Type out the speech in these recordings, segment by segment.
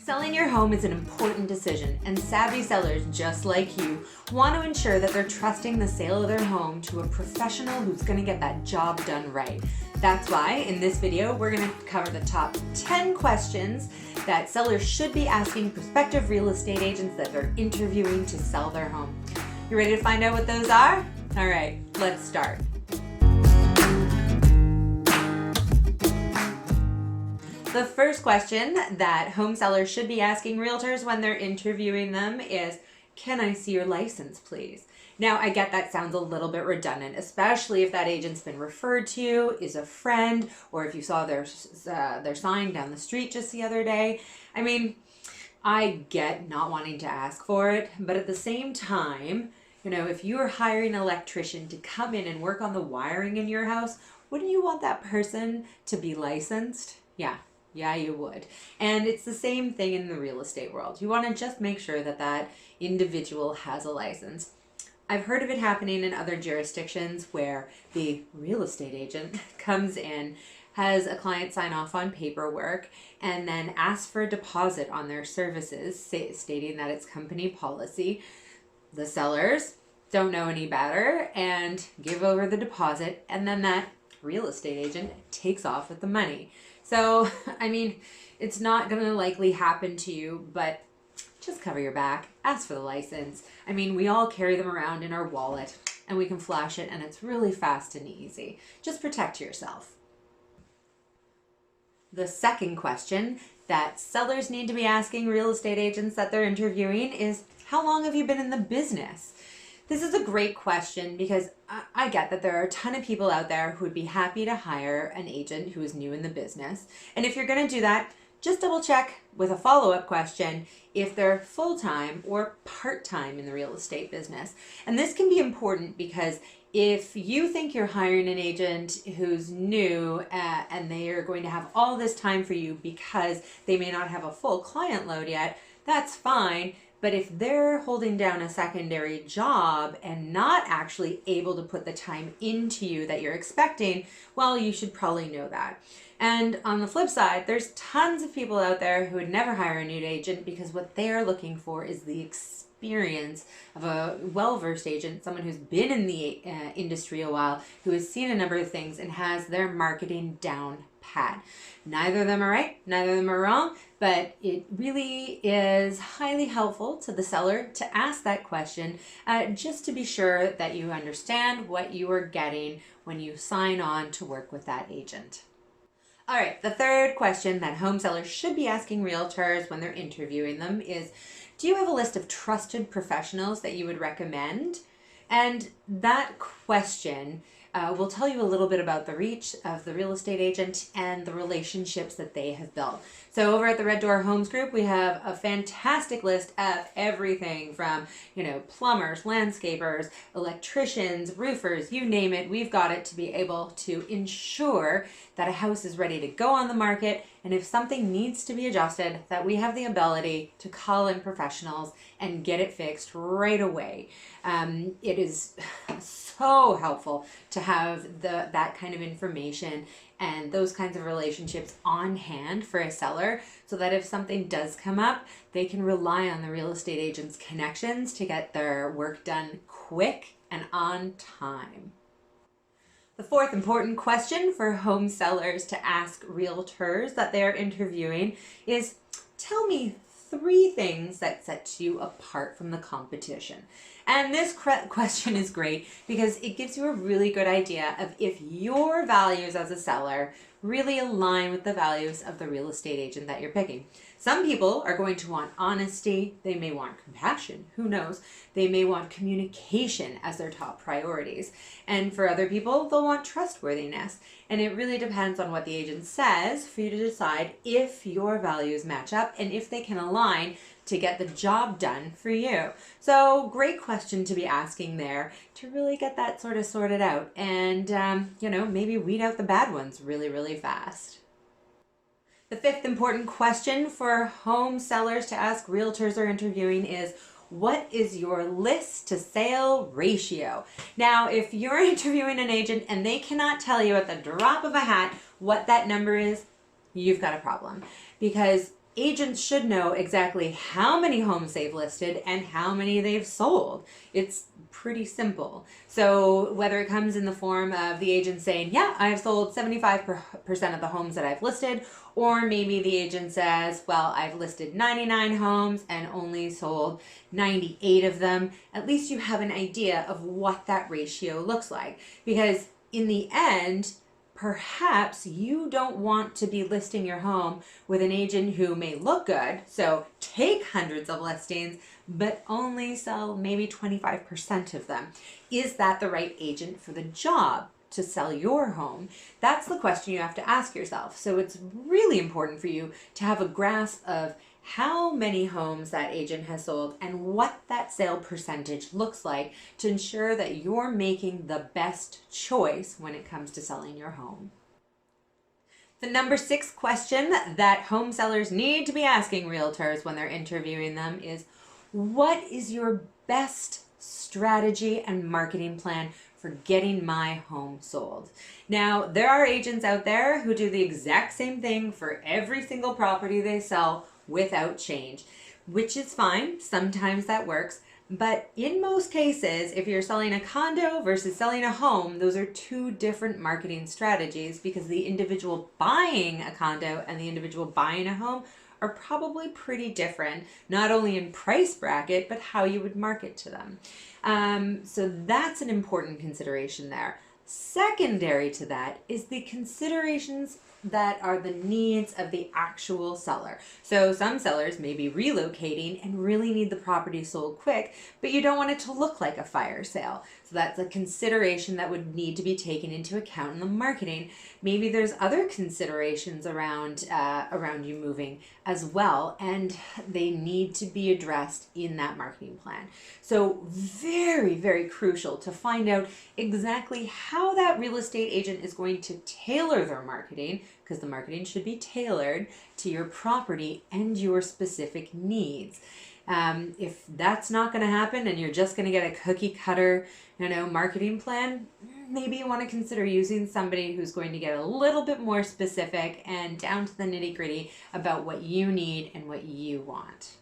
Selling your home is an important decision, and savvy sellers just like you want to ensure that they're trusting the sale of their home to a professional who's going to get that job done right. That's why in this video, we're going to cover the top 10 questions that sellers should be asking prospective real estate agents that they're interviewing to sell their home. You ready to find out what those are? All right, let's start. The first question that home sellers should be asking realtors when they're interviewing them is, can I see your license, please? Now, I get that sounds a little bit redundant, especially if that agent's been referred to you, is a friend, or if you saw their sign down the street just the other day. I mean, I get not wanting to ask for it, but at the same time, if you're hiring an electrician to come in and work on the wiring in your house, wouldn't you want that person to be licensed? Yeah, you would. And it's the same thing in the real estate world. You want to just make sure that that individual has a license. I've heard of it happening in other jurisdictions where the real estate agent comes in, has a client sign off on paperwork, and then asks for a deposit on their services, stating that it's company policy. The sellers don't know any better and give over the deposit, and then that real estate agent takes off with the money. So, I mean, it's not going to likely happen to you, but just cover your back, ask for the license. I mean, we all carry them around in our wallet and we can flash it and it's really fast and easy. Just protect yourself. The second question that sellers need to be asking real estate agents that they're interviewing is, how long have you been in the business? This is a great question because I get that there are a ton of people out there who would be happy to hire an agent who is new in the business. And if you're going to do that, just double check with a follow-up question if they're full-time or part-time in the real estate business. And this can be important because if you think you're hiring an agent who's new and they are going to have all this time for you because they may not have a full client load yet, that's fine. But if they're holding down a secondary job and not actually able to put the time into you that you're expecting, well, you should probably know that. And on the flip side, there's tons of people out there who would never hire a new agent because what they're looking for is the experience of a well-versed agent, someone who's been in the industry a while, who has seen a number of things and has their marketing down pat. Neither of them are right, neither of them are wrong, but it really is highly helpful to the seller to ask that question just to be sure that you understand what you are getting when you sign on to work with that agent. All right, the third question that home sellers should be asking realtors when they're interviewing them is, do you have a list of trusted professionals that you would recommend? And that question will tell you a little bit about the reach of the real estate agent and the relationships that they have built. So over at the Red Door Homes Group, we have a fantastic list of everything from, plumbers, landscapers, electricians, roofers, you name it. We've got it to be able to ensure that a house is ready to go on the market. And if something needs to be adjusted, that we have the ability to call in professionals and get it fixed right away. It is so helpful to have that kind of information and those kinds of relationships on hand for a seller so that if something does come up, they can rely on the real estate agent's connections to get their work done quick and on time. The fourth important question for home sellers to ask realtors that they're interviewing is, tell me 3 things that set you apart from the competition. And this question is great because it gives you a really good idea of if your values as a seller really align with the values of the real estate agent that you're picking. Some people are going to want honesty. They may want compassion. Who knows? They may want communication as their top priorities. And for other people, they'll want trustworthiness. And it really depends on what the agent says for you to decide if your values match up and if they can align to get the job done for you. So great question to be asking there to really get that sort of sorted out and, maybe weed out the bad ones really, really fast. The fifth important question for home sellers to ask realtors or interviewing is, what is your list to sale ratio? Now, if you're interviewing an agent and they cannot tell you at the drop of a hat what that number is, you've got a problem. Because agents should know exactly how many homes they've listed and how many they've sold. It's pretty simple. So whether it comes in the form of the agent saying, yeah, I've sold 75% of the homes that I've listed, or maybe the agent says, well, I've listed 99 homes and only sold 98 of them, at least you have an idea of what that ratio looks like. Because in the end, perhaps you don't want to be listing your home with an agent who may look good, so take hundreds of listings, but only sell maybe 25% of them. Is that the right agent for the job to sell your home? That's the question you have to ask yourself. So it's really important for you to have a grasp of how many homes that agent has sold and what that sale percentage looks like to ensure that you're making the best choice when it comes to selling your home. The number 6 question that home sellers need to be asking realtors when they're interviewing them is, what is your best strategy and marketing plan for getting my home sold? Now, there are agents out there who do the exact same thing for every single property they sell without change, which is fine. Sometimes that works. But in most cases, if you're selling a condo versus selling a home, those are two different marketing strategies, because the individual buying a condo and the individual buying a home are probably pretty different, not only in price bracket, but how you would market to them. So that's an important consideration there. Secondary to that is the considerations that are the needs of the actual seller. So some sellers may be relocating and really need the property sold quick, but you don't want it to look like a fire sale. So that's a consideration that would need to be taken into account in the marketing. Maybe there's other considerations around you moving as well, and they need to be addressed in that marketing plan. So very, very crucial to find out exactly how that real estate agent is going to tailor their marketing, because the marketing should be tailored to your property and your specific needs. If that's not going to happen and you're just going to get a cookie cutter, marketing plan, maybe you want to consider using somebody who's going to get a little bit more specific and down to the nitty-gritty about what you need and what you want.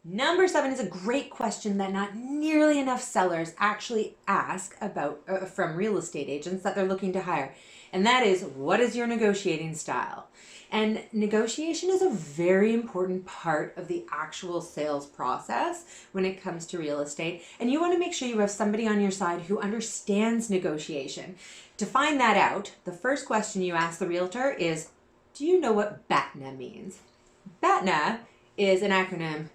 Number 7 is a great question that not nearly enough sellers actually ask about from real estate agents that they're looking to hire. And that is, what is your negotiating style? And negotiation is a very important part of the actual sales process when it comes to real estate. And you want to make sure you have somebody on your side who understands negotiation. To find that out, the first question you ask the realtor is, do you know what BATNA means? BATNA is an acronym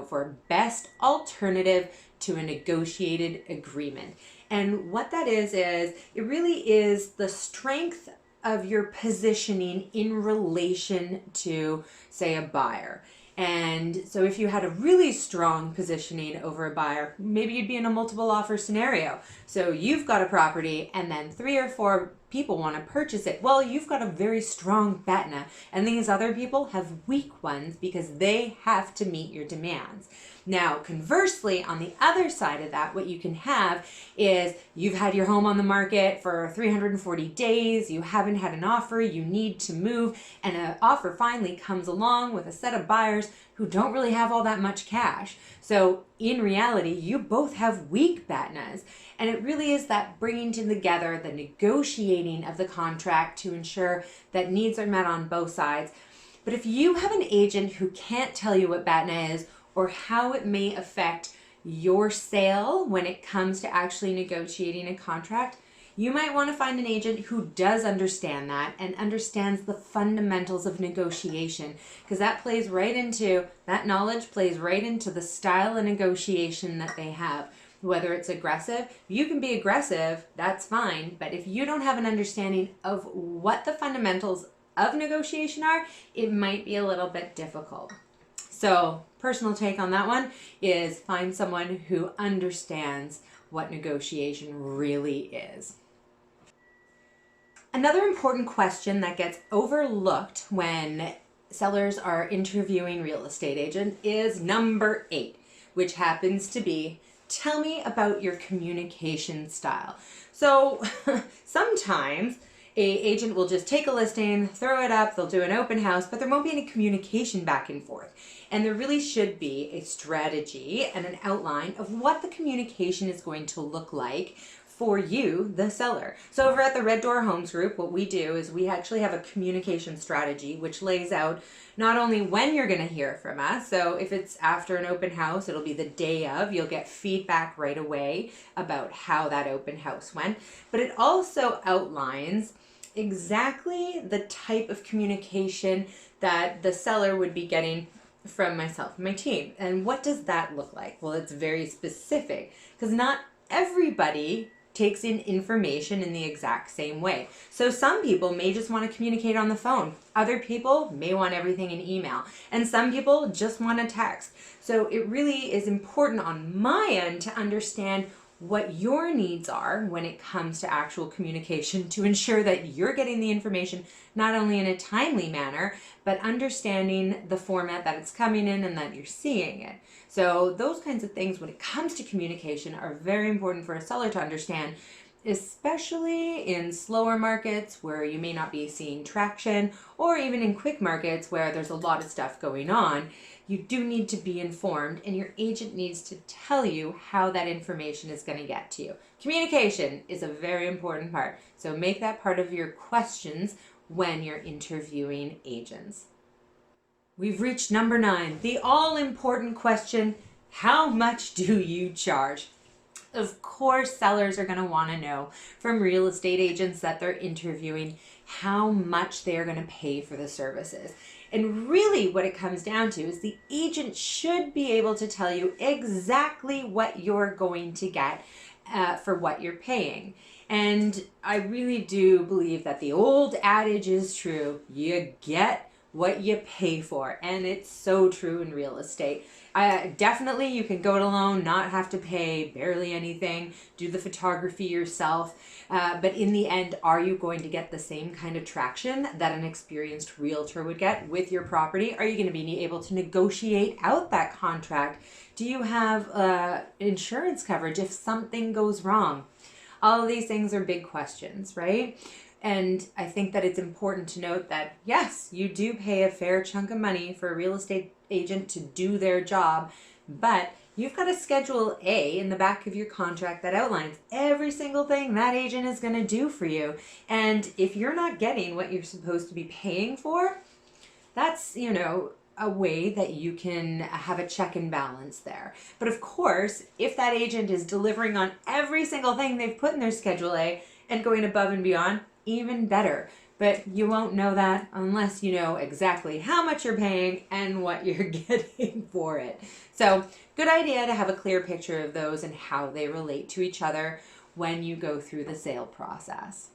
for Best Alternative to a Negotiated Agreement. And what that is it really is the strength of your positioning in relation to, say, a buyer. And so if you had a really strong positioning over a buyer, maybe you'd be in a multiple offer scenario. So you've got a property and then 3 or 4 people want to purchase it. Well, you've got a very strong BATNA, and these other people have weak ones because they have to meet your demands. Now, conversely, on the other side of that, what you can have is you've had your home on the market for 340 days, you haven't had an offer, you need to move, and an offer finally comes along with a set of buyers who don't really have all that much cash. So in reality, you both have weak BATNAs, and it really is that bringing together the negotiating of the contract to ensure that needs are met on both sides. But if you have an agent who can't tell you what BATNA is or how it may affect your sale when it comes to actually negotiating a contract, you might want to find an agent who does understand that and understands the fundamentals of negotiation, because that knowledge plays right into the style of negotiation that they have. Whether it's aggressive, you can be aggressive, that's fine, but if you don't have an understanding of what the fundamentals of negotiation are, it might be a little bit difficult. So, personal take on that one is find someone who understands what negotiation really is. Another important question that gets overlooked when sellers are interviewing real estate agents is number 8, which happens to be, tell me about your communication style. So sometimes agent will just take a listing, throw it up, they'll do an open house, but there won't be any communication back and forth. And there really should be a strategy and an outline of what the communication is going to look like for you, the seller. So over at the Red Door Homes Group, what we do is we actually have a communication strategy which lays out not only when you're going to hear from us, so if it's after an open house, it'll be the day of, you'll get feedback right away about how that open house went, but it also outlines exactly the type of communication that the seller would be getting from myself and my team. And what does that look like? Well, it's very specific because not everybody takes in information in the exact same way. So some people may just want to communicate on the phone. Other people may want everything in email. And some people just want a text. So it really is important on my end to understand what your needs are when it comes to actual communication to ensure that you're getting the information not only in a timely manner, but understanding the format that it's coming in and that you're seeing it. So those kinds of things when it comes to communication are very important for a seller to understand, especially in slower markets where you may not be seeing traction, or even in quick markets where there's a lot of stuff going on. You do need to be informed, and your agent needs to tell you how that information is going to get to you. Communication is a very important part, so make that part of your questions when you're interviewing agents. We've reached number 9, the all-important question: how much do you charge? Of course, sellers are going to want to know from real estate agents that they're interviewing how much they're going to pay for the services. And really what it comes down to is the agent should be able to tell you exactly what you're going to get for what you're paying. And I really do believe that the old adage is true: you get what you pay for. And it's so true in real estate. Definitely you can go it alone, not have to pay barely anything, do the photography yourself. But in the end, are you going to get the same kind of traction that an experienced realtor would get with your property? Are you going to be able to negotiate out that contract? Do you have insurance coverage if something goes wrong? All of these things are big questions, right? And I think that it's important to note that, yes, you do pay a fair chunk of money for a real estate agent to do their job, but you've got a Schedule A in the back of your contract that outlines every single thing that agent is going to do for you. And if you're not getting what you're supposed to be paying for, that's, a way that you can have a check and balance there. But of course, if that agent is delivering on every single thing they've put in their Schedule A and going above and beyond, even better. But you won't know that unless you know exactly how much you're paying and what you're getting for it. So good idea to have a clear picture of those and how they relate to each other when you go through the sale process.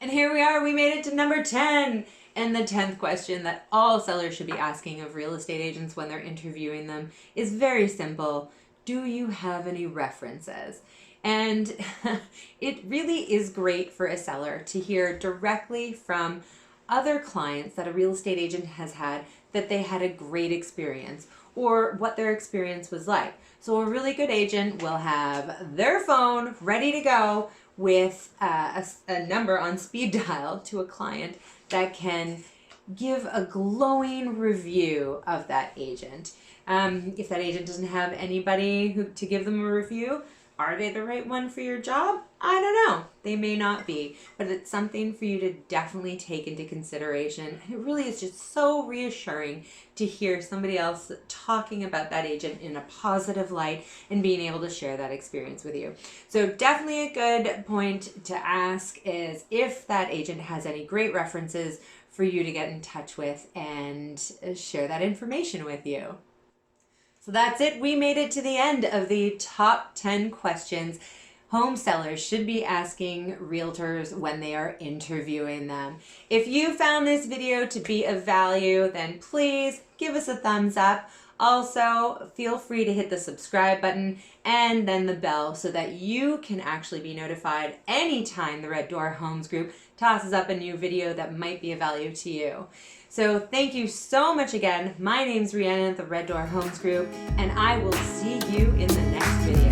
And here we are, we made it to number 10. And the 10th question that all sellers should be asking of real estate agents when they're interviewing them is very simple: do you have any references? And it really is great for a seller to hear directly from other clients that a real estate agent has had that they had a great experience or what their experience was like. So a really good agent will have their phone ready to go with a number on speed dial to a client that can give a glowing review of that agent. If that agent doesn't have anybody to give them a review, are they the right one for your job? I don't know. They may not be, but it's something for you to definitely take into consideration. And it really is just so reassuring to hear somebody else talking about that agent in a positive light and being able to share that experience with you. So definitely a good point to ask is if that agent has any great references for you to get in touch with and share that information with you. So that's it. We made it to the end of the top 10 questions home sellers should be asking realtors when they are interviewing them. If you found this video to be of value, then please give us a thumbs up. Also, feel free to hit the subscribe button and then the bell so that you can actually be notified anytime the Red Door Homes Group tosses up a new video that might be of value to you. So thank you so much again. My name's Rhiannon at the Red Door Homes Group, and I will see you in the next video.